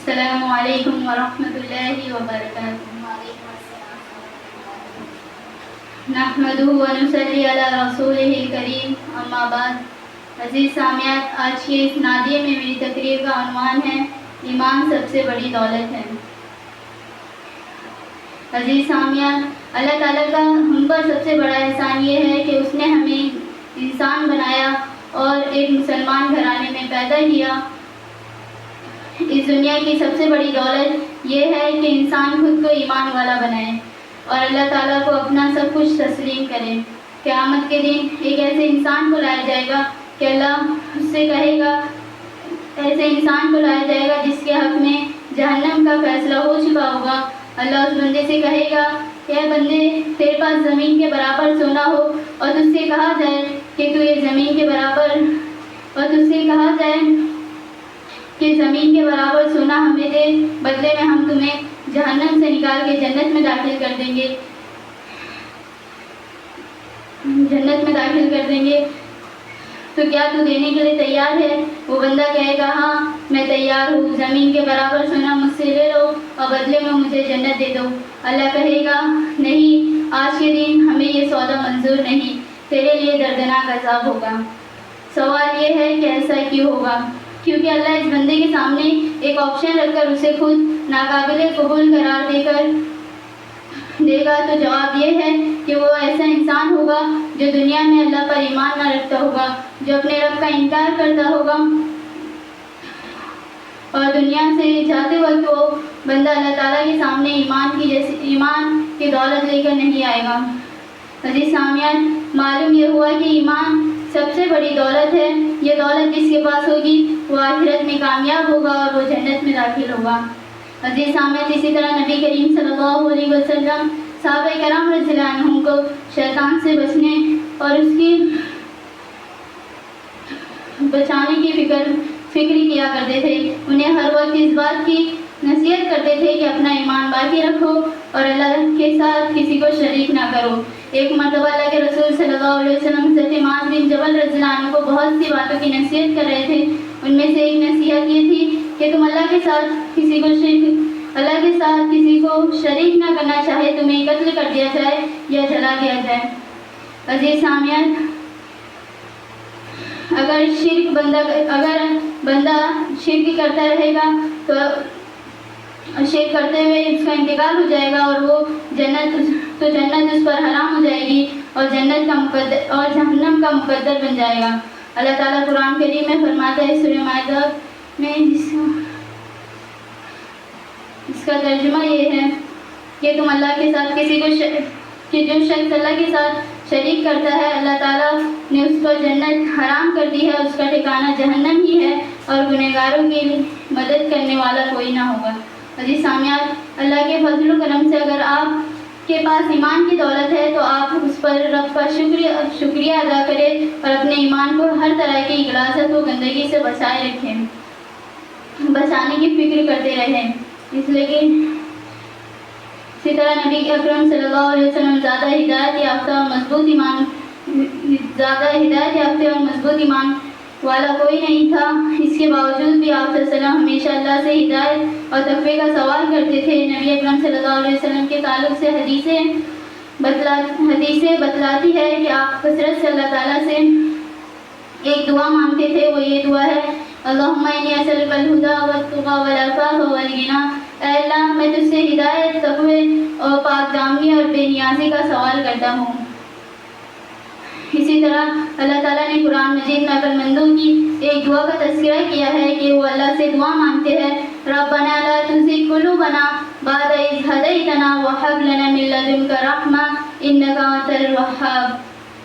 السلام علیکم ورحمۃ اللہ وبرکاتہ۔ نحمدہ ونصلی علی رسولہ الکریم، اما بعد۔ عزیز سامعات، آج کے اس نادیے میں میری تقریر کا عنوان ہے ایمان سب سے بڑی دولت ہے۔ عزیز سامعات، اللہ تعالیٰ کا ہم پر سب سے بڑا احسان یہ ہے کہ اس نے ہمیں انسان بنایا اور ایک مسلمان گھرانے میں پیدا کیا۔ اس دنیا کی سب سے بڑی دولت یہ ہے کہ انسان خود کو ایمان والا بنائے اور اللہ تعالیٰ کو اپنا سب کچھ تسلیم کرے۔ قیامت کے دن ایک ایسے انسان کو لایا جائے گا کہ اللہ اس سے کہے گا، ایسے انسان کو لایا جائے گا جس کے حق میں جہنم کا فیصلہ ہو چکا ہوگا۔ اللہ اس بندے سے کہے گا کہ اے بندے، تیرے پاس زمین کے برابر سونا ہو اور تجھ سے کہا جائے کہ تو یہ زمین کے برابر، اور تجھ سے کہا جائے کہ زمین کے برابر سونا ہمیں دے، بدلے میں ہم تمہیں جہنم سے نکال کے جنت میں داخل کر دیں گے، تو کیا تو دینے کے لیے تیار ہے؟ وہ بندہ کہے گا ہاں میں تیار ہوں، زمین کے برابر سونا مجھ سے لے لو اور بدلے میں مجھے جنت دے دو۔ اللہ کہے گا نہیں، آج کے دن ہمیں یہ سودا منظور نہیں، تیرے لیے دردناک عذاب ہوگا۔ سوال یہ ہے کہ ایسا کیوں ہوگا؟ کیونکہ اللہ اس بندے کے سامنے ایک آپشن رکھ کر اسے خود ناقابل قبول قرار دے گا، تو جواب یہ ہے کہ وہ ایسا انسان ہوگا جو دنیا میں اللہ پر ایمان نہ رکھتا ہوگا، جو اپنے رب کا انکار کرتا ہوگا، اور دنیا سے جاتے وقت وہ بندہ اللہ تعالیٰ کے سامنے ایمان کی دولت لے کر نہیں آئے گا۔ عزیز سامعین، معلوم یہ ہوا کہ ایمان سب سے بڑی دولت ہے۔ یہ دولت جس کے پاس ہوگی وہ آخرت میں کامیاب ہوگا اور وہ جنت میں داخل ہوگا۔ عزیز سامعین، اسی طرح نبی کریم صلی اللہ علیہ وسلم صحابہ کرام رضی اللہ عنہم کو شیطان سے بچنے اور اس کی بچانے کی فکری کیا کرتے تھے۔ انہیں ہر وقت اس بات کی نصیحت کرتے تھے کہ اپنا ایمان باقی رکھو اور اللہ کے ساتھ کسی کو شریک نہ کرو۔ ایک مرتبہ اللہ کے رسول صلی اللہ علیہ وسلم حضرت معاذ بن جبل رضی اللہ عنہ کو بہت سی باتوں کی نصیحت کر رہے تھے۔ ان میں سے ایک نصیحت یہ تھی کہ تم اللہ کے ساتھ کسی کو شریک نہ کرنا، چاہے تمہیں قتل کر دیا جائے یا جلا دیا جائے۔ عزیز سامعین، اگر بندہ شرک کرتا رہے گا تو شرک کرتے ہوئے اس کا انتقال ہو جائے گا اور وہ جنت اس پر حرام ہو جائے گی اور جہنم کا مقدر بن جائے گا۔ اللہ تعالیٰ قرآن کریم میں فرماتا ہے سورہ مائدہ میں، اس کا ترجمہ یہ ہے کہ تم اللہ کے ساتھ کہ جو شخص اللہ کے ساتھ شریک کرتا ہے، اللہ تعالیٰ نے اس پر جنت حرام کر دی ہے، اس کا ٹھکانہ جہنم ہی ہے اور گنہگاروں کی مدد کرنے والا کوئی نہ ہوگا۔ عزیز سامعات، اللہ کے فضل و کرم سے اگر آپ کے پاس ایمان کی دولت ہے تو آپ اس پر رب کا شکریہ ادا کریں اور اپنے ایمان کو ہر طرح کی غلاظت و گندگی سے بچائے رکھیں، بچانے کی فکر کرتے رہیں۔ اسی طرح نبی اکرم صلی اللہ علیہ وسلم زیادہ ہدایت یافتہ اور مضبوط ایمان والا کوئی نہیں تھا۔ اس کے باوجود بھی آپ صلی اللہ علیہ وسلم ہمیشہ اللہ سے ہدایت اور تقوی کا سوال کرتے تھے۔ نبی اکرم صلی اللہ علیہ وسلم کے تعلق سے حدیثیں بتلاتی ہے کہ آپ کثرت سے اللہ تعالیٰ سے ایک دعا مانگتے تھے، وہ یہ دعا ہے، اللہم انی اسألک الہدی والتقی والعفاف والغنی۔ اے اللہ، میں تجھ سے ہدایت، تقوی اور پاک دامنی اور بے نیازی کا سوال کرتا ہوں۔ اسی طرح اللہ تعالیٰ نے قرآن مجید میں عقل مندوں کی ایک دعا کا تذکرہ کیا ہے کہ وہ اللہ سے دعا مانگتے ہیں، ربنا لا تزغ قلوبنا بعد اذ ہدیتنا وہب لنا من لدنک رحمۃ انک انت الوہاب۔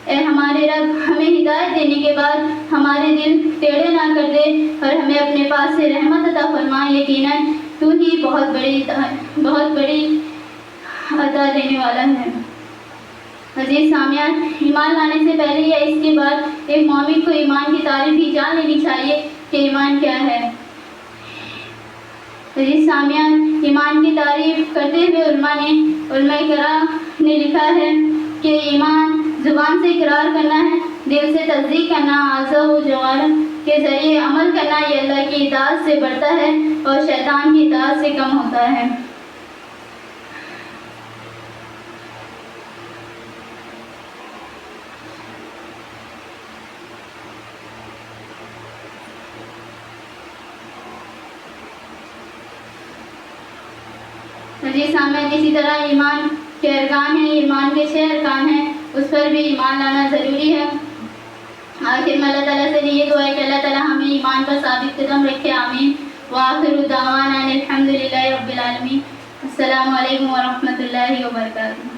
اے ہمارے رب، ہمیں ہدایت دینے کے بعد ہمارے دل ٹیڑھے نہ کر دے اور ہمیں اپنے پاس سے رحمت عطا فرما، یقیناً تو ہی بہت بڑی عطا دینے والا ہے۔ عزیز سامعین، ایمان لانے سے پہلے یا اس کے بعد ایک مومن کو ایمان کی تعریف بھی جان لینی چاہیے کہ ایمان کیا ہے۔ عزیز سامعین، ایمان کی تعریف کرتے ہوئے علماء کرام نے لکھا ہے کہ ایمان زبان سے اقرار کرنا ہے، دل سے تصدیق کرنا، اعضاء و جوارح کے ذریعے عمل کرنا یہ اللہ کی اطاعت سے بڑھتا ہے اور شیطان کی اطاعت سے کم ہوتا ہے۔ جی سامعین، اسی طرح ایمان کے ارکان ہیں، ایمان کے 6 ارکان ہیں، اس پر بھی ایمان لانا ضروری ہے۔ آخر میں اللہ تعالیٰ سے یہ دعا ہے کہ اللہ تعالیٰ ہمیں ایمان پر ثابت قدم رکھے، آمین۔ وآخر دعوانا الحمد للہ رب العالمین۔ السلام علیکم ورحمۃ اللہ وبرکاتہ۔